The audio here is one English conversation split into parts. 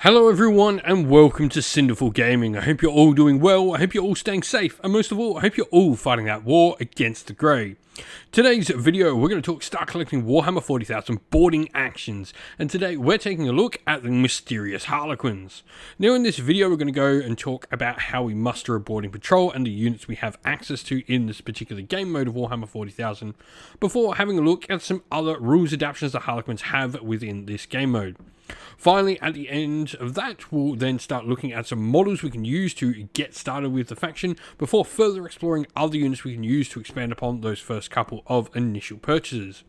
Hello everyone and welcome to Cinderful Gaming. I hope you're all doing well, I hope you're all staying safe, and most of all, I hope you're all fighting that war against the Grey. Today's video, we're going to start collecting Warhammer 40,000 boarding actions, and today we're taking a look at the mysterious Harlequins. Now in this video, we're going to go and talk about how we muster a boarding patrol and the units we have access to in this particular game mode of Warhammer 40,000, before having a look at some other rules adaptations the Harlequins have within this game mode. Finally, at the end of that, we'll then start looking at some models we can use to get started with the faction before further exploring other units we can use to expand upon those first couple of initial purchases.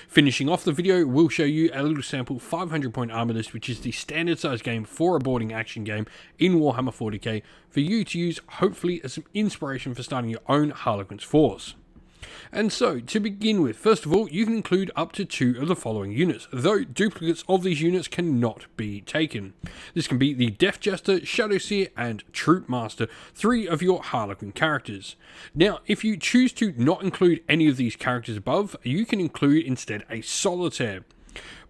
Finishing off the video, we'll show you a little sample 500 point Armulus, which is the standard size game for a boarding action game in Warhammer 40k for you to use, hopefully as some inspiration for starting your own Harlequins force. And so, to begin with, first of all, you can include up to 2 of the following units, though duplicates of these units cannot be taken. This can be the Death Jester, Shadow Seer, and Troop Master, 3 of your Harlequin characters. Now, if you choose to not include any of these characters above, you can include instead a Solitaire.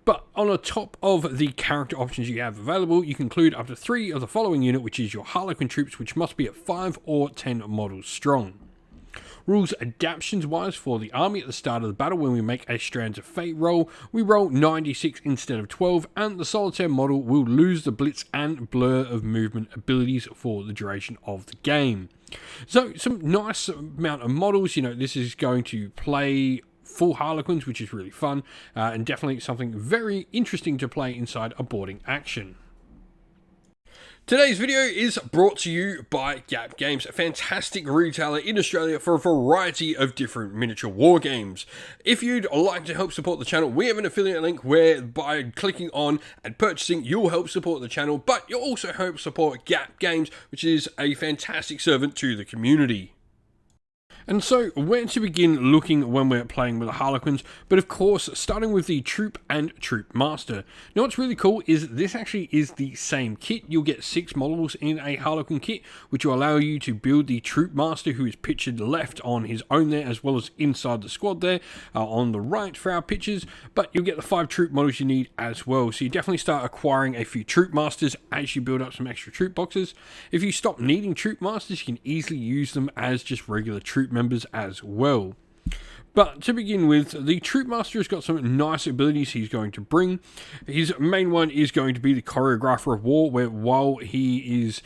But on the top of the character options you have available, you can include up to 3 of the following unit, which is your Harlequin troops, which must be at 5 or 10 models strong. Rules adaptations wise for the army at the start of the battle, when we make a Strands of Fate roll, we roll 96 instead of 12, and the Solitaire model will lose the Blitz and Blur of movement abilities for the duration of the game. So some nice amount of models. This is going to play full Harlequins, which is really fun, and definitely something very interesting to play inside a boarding action. Today's video is brought to you by Gap Games, a fantastic retailer in Australia for a variety of different miniature war games. If you'd like to help support the channel, we have an affiliate link where by clicking on and purchasing, you'll help support the channel, but you'll also help support Gap Games, which is a fantastic servant to the community. And so, where to begin looking when we're playing with the Harlequins, but of course, starting with the Troop and Troop Master. Now what's really cool is this actually is the same kit. You'll get 6 models in a Harlequin kit, which will allow you to build the Troop Master, who is pictured left on his own there, as well as inside the squad there, on the right for our pictures, but you'll get the 5 Troop models you need as well. So you definitely start acquiring a few Troop Masters as you build up some extra Troop boxes. If you stop needing Troop Masters, you can easily use them as just regular Troop members as well. But to begin with, the Troop Master has got some nice abilities he's going to bring. His main one is going to be the Choreographer of War, where while he is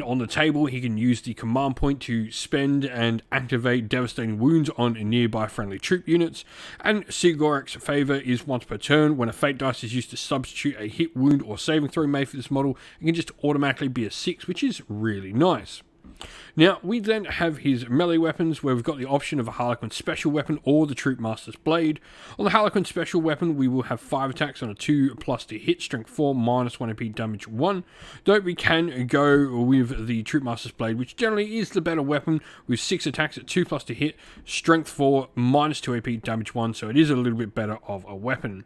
on the table, he can use the command point to spend and activate devastating wounds on nearby friendly troop units. And Sigorak's Favor is once per turn. When a fate dice is used to substitute a hit, wound, or saving throw made for this model, it can just automatically be a 6, which is really nice. Now, we then have his melee weapons, where we've got the option of a Harlequin special weapon or the Troop Master's Blade. On the Harlequin special weapon, we will have 5 attacks on a 2+ to hit, strength 4, -1 AP, damage 1. Though we can go with the Troop Master's Blade, which generally is the better weapon, with 6 attacks at 2+ to hit, strength 4, -2 AP, damage 1, so it is a little bit better of a weapon.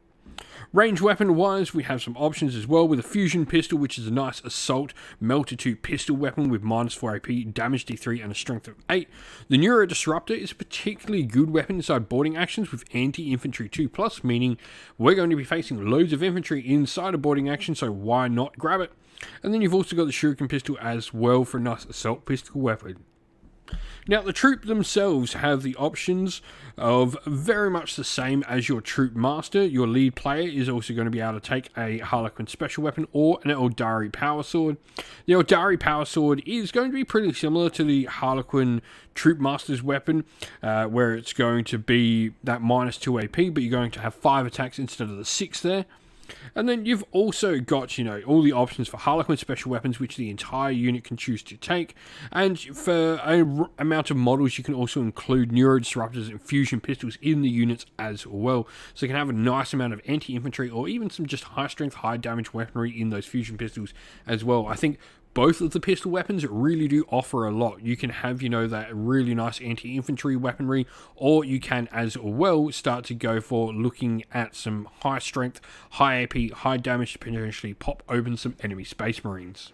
Range weapon wise, we have some options as well, with a fusion pistol, which is a nice assault melted to pistol weapon with -4 AP, damage D3, and a strength of 8. The Neuro Disruptor is a particularly good weapon inside boarding actions with anti-infantry 2+, meaning we're going to be facing loads of infantry inside a boarding action, so why not grab it? And then you've also got the Shuriken pistol as well for a nice assault pistol weapon. Now, the troop themselves have the options of very much the same as your Troop Master. Your lead player is also going to be able to take a Harlequin special weapon or an Eldari Power Sword. The Eldari Power Sword is going to be pretty similar to the Harlequin Troop Master's weapon, where it's going to be that -2 AP, but you're going to have 5 attacks instead of the 6 there. And then you've also got, all the options for Harlequin special weapons, which the entire unit can choose to take. And for an amount of models, you can also include Neuro Disruptors and Fusion Pistols in the units as well. So you can have a nice amount of anti-infantry or even some just high strength, high damage weaponry in those Fusion Pistols as well. I think both of the pistol weapons really do offer a lot. You can have, that really nice anti-infantry weaponry, or you can as well start to go for looking at some high strength, high AP, high damage to potentially pop open some enemy Space Marines.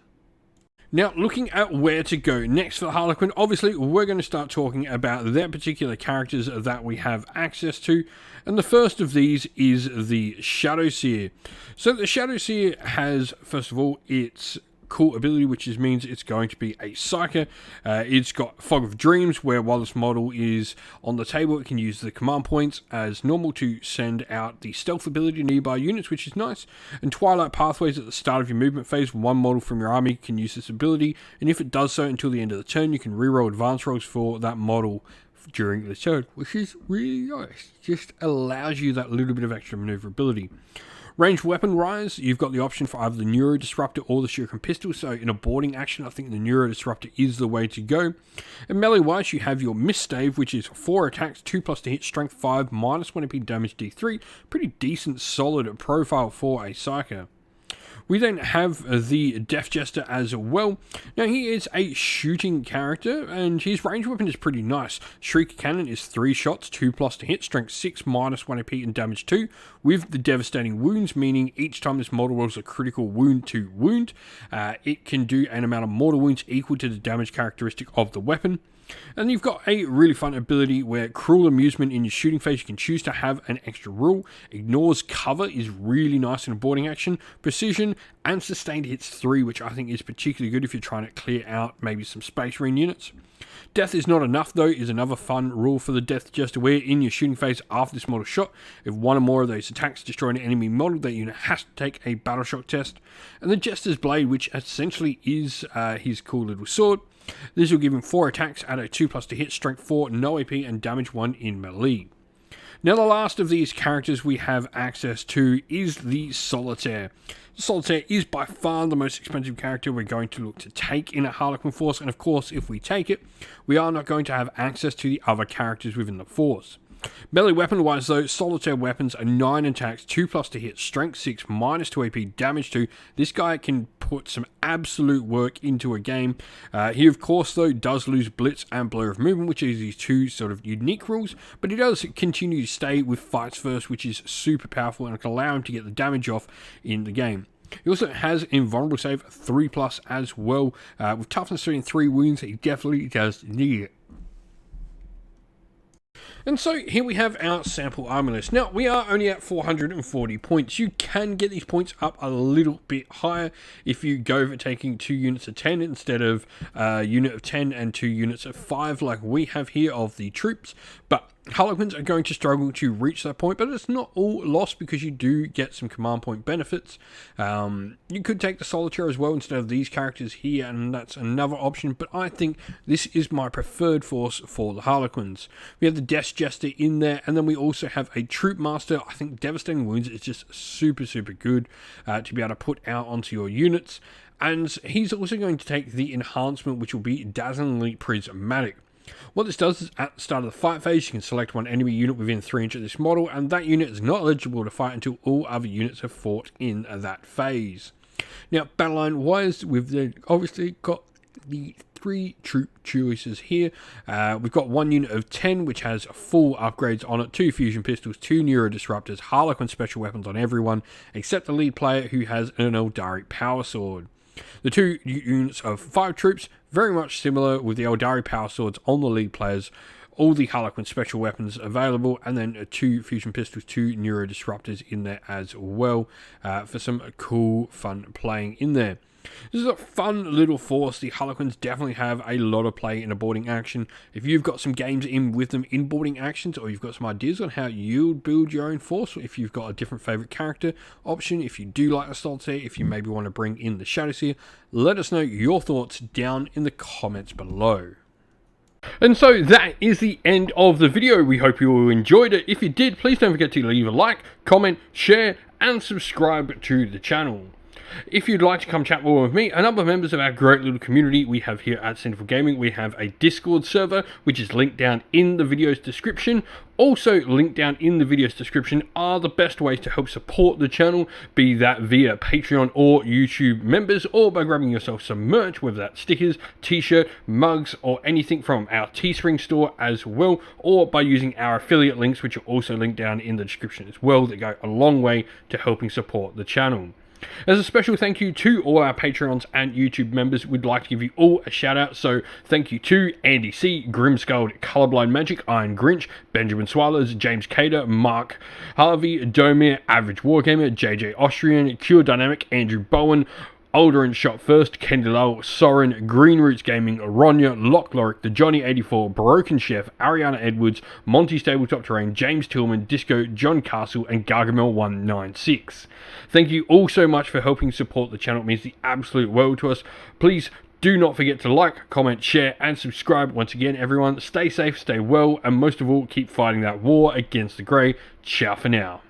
Now, looking at where to go next for the Harlequin, obviously we're going to start talking about their particular characters that we have access to, and the first of these is the Shadowseer. So the Shadowseer has, first of all, its cool ability, which means it's going to be a psyker. It's got Fog of Dreams, where while this model is on the table, it can use the command points as normal to send out the stealth ability to nearby units, which is nice. And Twilight Pathways at the start of your movement phase, one model from your army can use this ability, and if it does so until the end of the turn, you can reroll advance rolls for that model during the turn, which is really nice. Just allows you that little bit of extra maneuverability. Ranged weapon rise, you've got the option for either the Neuro Disruptor or the Shuriken Pistol, so in a boarding action I think the Neuro Disruptor is the way to go. And melee wise, you have your Misstave, which is 4 attacks, 2+ to hit, strength 5, minus 1 AP, damage D3, pretty decent solid profile for a Psyker. We then have the Death Jester as well. Now he is a shooting character and his range weapon is pretty nice. Shriek Cannon is 3 shots, 2+ to hit, strength 6, minus 1 AP and damage 2, with the devastating wounds, meaning each time this model rolls a critical wound to wound, it can do an amount of mortal wounds equal to the damage characteristic of the weapon. And you've got a really fun ability where Cruel Amusement in your shooting phase, you can choose to have an extra rule. Ignores cover is really nice in a boarding action. Precision and sustained hits 3, which I think is particularly good if you're trying to clear out maybe some Space Marine units. Death is not enough though is another fun rule for the Death Jester, where in your shooting phase after this model shot, if one or more of those attacks destroy an enemy model, that unit has to take a Battle Shock test. And the Jester's Blade, which essentially is his cool little sword. This will give him 4 attacks at a 2+ to hit, strength 4, no AP and damage 1 in melee. Now the last of these characters we have access to is the Solitaire. Solitaire is by far the most expensive character we're going to look to take in a Harlequin force, and of course if we take it, we are not going to have access to the other characters within the force. Melee weapon wise though, Solitaire weapons are 9 attacks, 2+ to hit, strength 6, minus 2 AP, damage 2. This guy can put some absolute work into a game. He of course though does lose Blitz and Blur of Movement, which is these 2 sort of unique rules, but he does continue to stay with Fights First, which is super powerful and can allow him to get the damage off in the game. He also has Invulnerable Save 3+ as well, with Toughness 3 and 3 wounds. He definitely does need it. And so here we have our sample Armulus. Now we are only at 440 points. You can get these points up a little bit higher if you go for taking 2 units of 10 instead of a unit of 10 and 2 units of 5 like we have here of the troops. But Harlequins are going to struggle to reach that point, but it's not all lost because you do get some command point benefits. You could take the Solitaire as well instead of these characters here, and that's another option, but I think this is my preferred force for the Harlequins. We have the Death Jester in there, and then we also have a Troop Master. I think Devastating Wounds is just super good to be able to put out onto your units, and he's also going to take the enhancement, which will be Dazzlingly Prismatic. What this does is at the start of the fight phase, you can select one enemy unit within 3 inches of this model, and that unit is not eligible to fight until all other units have fought in that phase. Now, battle line wise, we've obviously got the 3 troop choices here. We've got 1 unit of 10, which has full upgrades on it, 2 fusion pistols, 2 Neuro Disruptors, Harlequin special weapons on everyone, except the lead player who has an Eldari Power Sword. The 2 units of 5 troops, very much similar with the Eldari Power Swords on the lead players, all the Harlequin special weapons available, and then 2 fusion pistols, 2 Neuro Disruptors in there as well, for some cool fun playing in there. This is a fun little force. The Harlequins definitely have a lot of play in a boarding action. If you've got some games in with them in boarding actions, or you've got some ideas on how you build your own force, or if you've got a different favourite character option, if you do like the Solitaire, if you maybe want to bring in the Shadowseer, let us know your thoughts down in the comments below. And so that is the end of the video. We hope you all enjoyed it. If you did, please don't forget to leave a like, comment, share, and subscribe to the channel. If you'd like to come chat more with me and other members of our great little community we have here at Sinful Gaming, we have a Discord server, which is linked down in the video's description. Also linked down in the video's description are the best ways to help support the channel, be that via Patreon or YouTube members, or by grabbing yourself some merch, whether that's stickers, t-shirt, mugs, or anything from our Teespring store as well, or by using our affiliate links, which are also linked down in the description as well, that go a long way to helping support the channel. As a special thank you to all our Patreons and YouTube members, we'd like to give you all a shout out. So thank you to Andy C, Grimskull, Colorblind Magic, Iron Grinch, Benjamin Swallows, James Cater, Mark Harvey, Domir, Average Wargamer, JJ Austrian, Cure Dynamic, Andrew Bowen, Alderin Shot First, Kendall, Soren, Green Roots Gaming, Ronya, Lockloric, The Johnny84, Broken Chef, Ariana Edwards, Monty Stabletop Terrain, James Tillman, Disco, John Castle, and Gargamel196. Thank you all so much for helping support the channel. It means the absolute world to us. Please do not forget to like, comment, share, and subscribe. Once again, everyone, stay safe, stay well, and most of all, keep fighting that war against the Grey. Ciao for now.